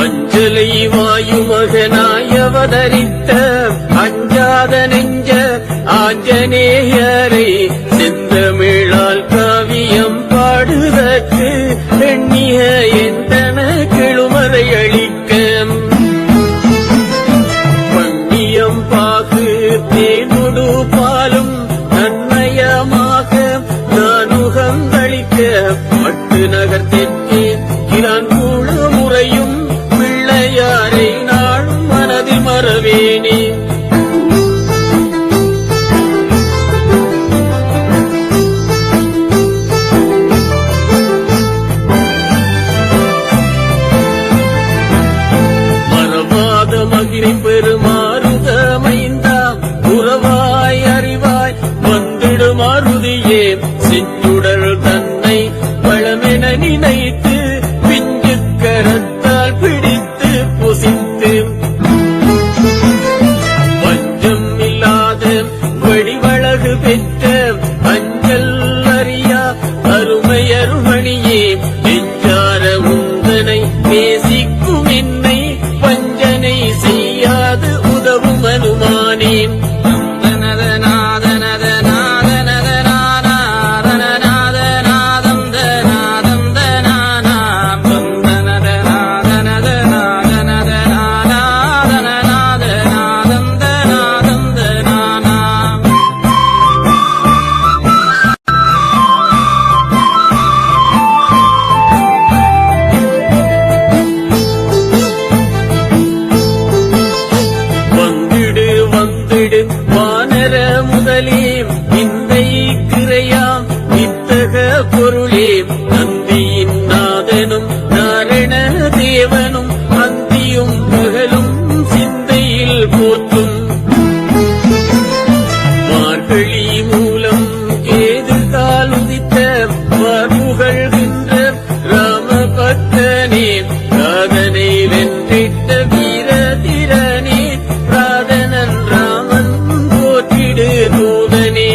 அஞ்சலை வாயுமகனாய் அவதரித்த அஞ்சாத நெஞ்ச ஆஞ்சநேயரை செந்தமிழால் காவியம் பாடுதற்கு எண்ணிய எந்தன கிழுமறை அளிக்க பங்கியம் பாகு தேனுடு பாலும் நன்மயமாக நானுகங்களிக்க பட்டு நகர் தெற்கே கிரான் கூழ முறையும் பிள்ளையாரை நாளும் மனதில் மறவேனே. மறவாத மகிழ் பெருமாறுதமைந்தாம் உறவாய் அறிவாய் வந்திடு மாருதியே செஞ்சுடல் தன்னை பழமென நினைத்து பிஞ்சு கரத்தால் பிடித்து புசித்து பஞ்சம் இல்லாத வடிவழகு பெற்ற அஞ்சல் அறியா அருமை அருமணியே நெஞ்சார உந்தனை பேசிக்கும் என்னை வஞ்சனை செய்யாது உதவும் அனுமானே. வானர முதலே விந்தை கிரையாம் வித்தக பொருளே நந்தியின் நாதனும் நாரண தேவனும் அந்தியும் பகலும் சிந்தையில் போற்றும் மார்கழி மூலம் கேது கால் உதித்த புகழ்கின்ற ராம பக்தனே ராதனை வென்றிட்ட வீரதிரனே ராதனன் ராமன் போற்றிடு தூதனே.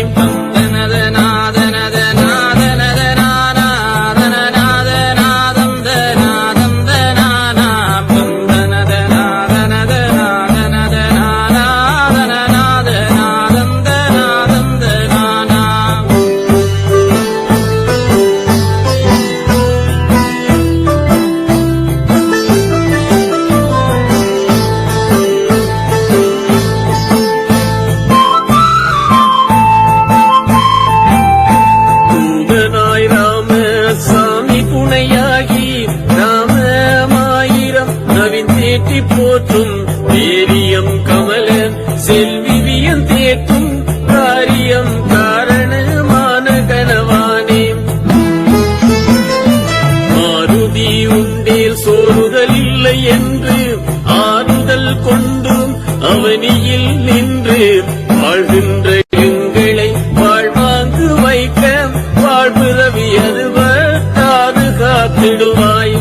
தேற்றி போற்றும் வீரியம் கமல செல்விவியம் தேற்றும் காரியம் காரணமான கனவானே. மாருதி உண்டேல் சோறுதல் இல்லை என்று ஆறுதல் கொண்டும் அவனியில் நின்று வாழ்கின்ற எங்களை வாழ்வாங்கு வைக்க வாழ்பிறவி அதுவத்தாது காத்திடுவாய்.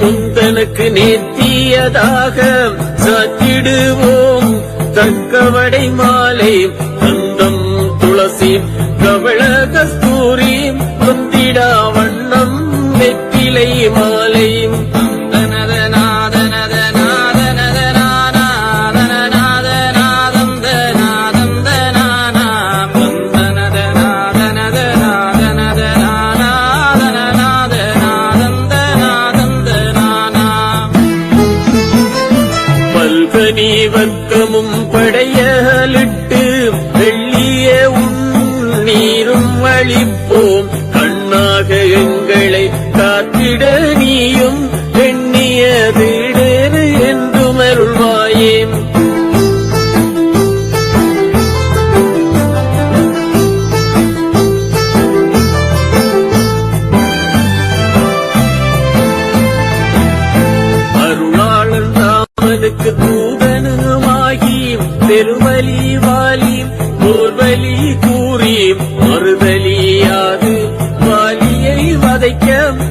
முந்தனுக்கு நேர்த்தியதாக சாத்திடுவோம் தக்கவடை மாலை கந்தம் துளசி கவள கஸ்தூரி முந்திடா வண்ணம் வெற்றிலை மாலை. வர்க்கமும் படையலிட்டு வெள்ளிய நீரும் அளிப்போம் கண்ணாக எங்களை காத்திட நீயும் எண்ணியது என்று மருள்வாயே. மறுதலியாது வாலியை வதைக்க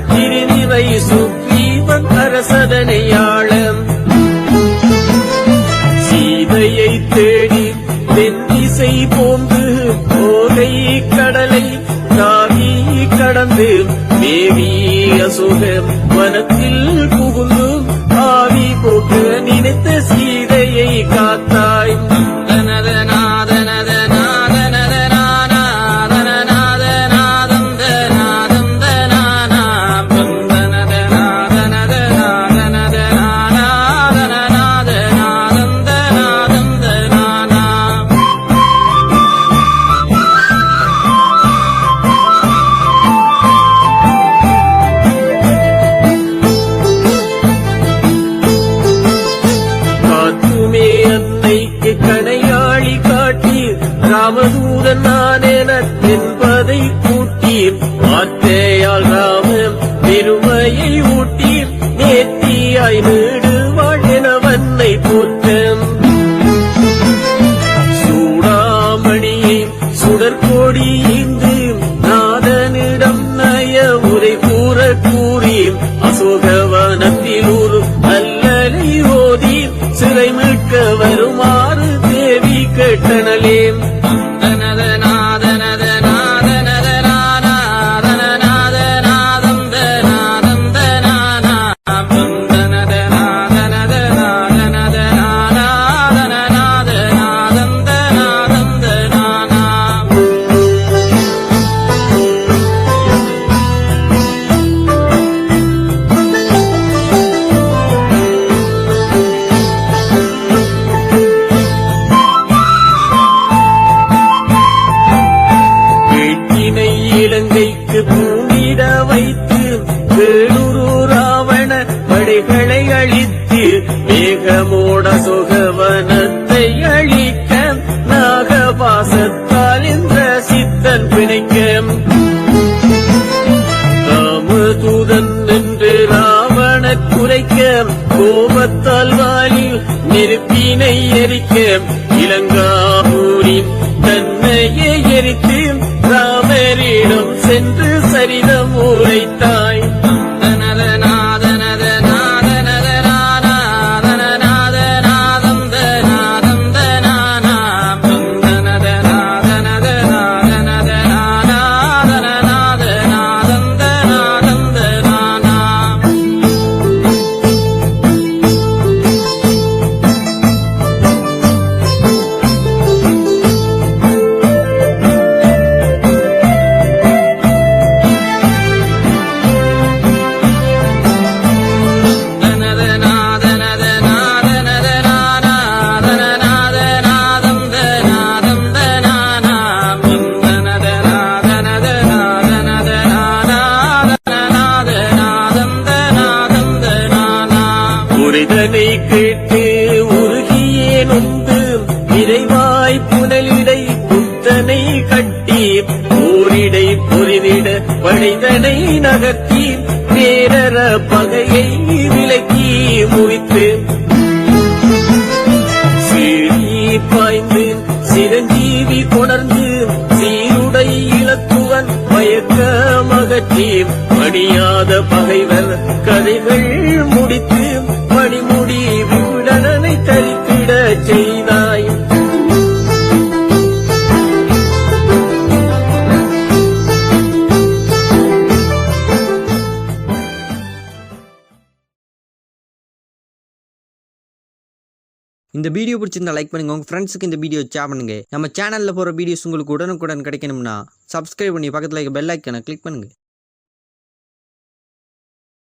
திருநிவை சுக்ரீவன் அரசதனையாளம் சீதையை தேடி தென்திசை போந்து கோகை கடலை தாவி கடந்து தேவி அசோக வனத்தில் புகுந்து ஆவி போக்க நினைத்த சீதையை காத்தாய். கணையாளி காட்டி ராமதூதன் நான் என்பதை கூட்டி வார்த்தையால் ராமன் பெருமையை ஊட்டி நேர்த்தியாய் நீடுவாள் எனவன்னை போற்றம் சூடாமணியை சுடற்கோடி ஈந்து நாதனிடம் நய உரை கூற கூறி அசோகவனத்தில் ஒரு அல்லலை ஓதி சிறை மீட்க வருமாறு தேவி கேட்டனலே. இலங்கைக்கு பூமிட வைத்து வேலூரு ராவண படைகளை அழித்து மேகமோட சுகவனத்தை அழிக்க நாகபாசத்தால் என்ற சித்தன் பிணைக்க ராமதூதன் என்று ராவண குறைக்க கோபத்தால் வாலி நெருப்பினை எரிக்க இலங்காவூரின் தன்னையை எரித்து ராமரிடம் சென்று சரிதம் உரைத்தாய். இதனை கேட்டு உருகியே நொந்து இறைவாய் புனலிடை புத்தனை கட்டி போரிடை பொறிதிட படைதனை நகர்த்தி பேரற பகையை விலக்கி முடித்து சீறி பாய்ந்து சிரஞ்சீவி கொணர்ந்து சீருடை இலக்குவன் மயக்க மகற்றி மடியாத பகைவர் கதைகள் முடித்து மணிமுடி விடலனை தரித்திட செய்தாய். இந்த வீடியோ பிடிச்சிருந்தா லைக் பண்ணுங்க, உங்க ஃப்ரெண்ட்ஸுக்கு இந்த வீடியோ ஷேர் பண்ணுங்க. நம்ம சேனல்ல போற வீடியோஸ் உங்களுக்கு உடனுக்குடன் கிடைக்கணும்னா சப்ஸ்கிரைப் பண்ணி பக்கத்துல இருக்க பெல் ஐகானை கிளிக் பண்ணுங்க.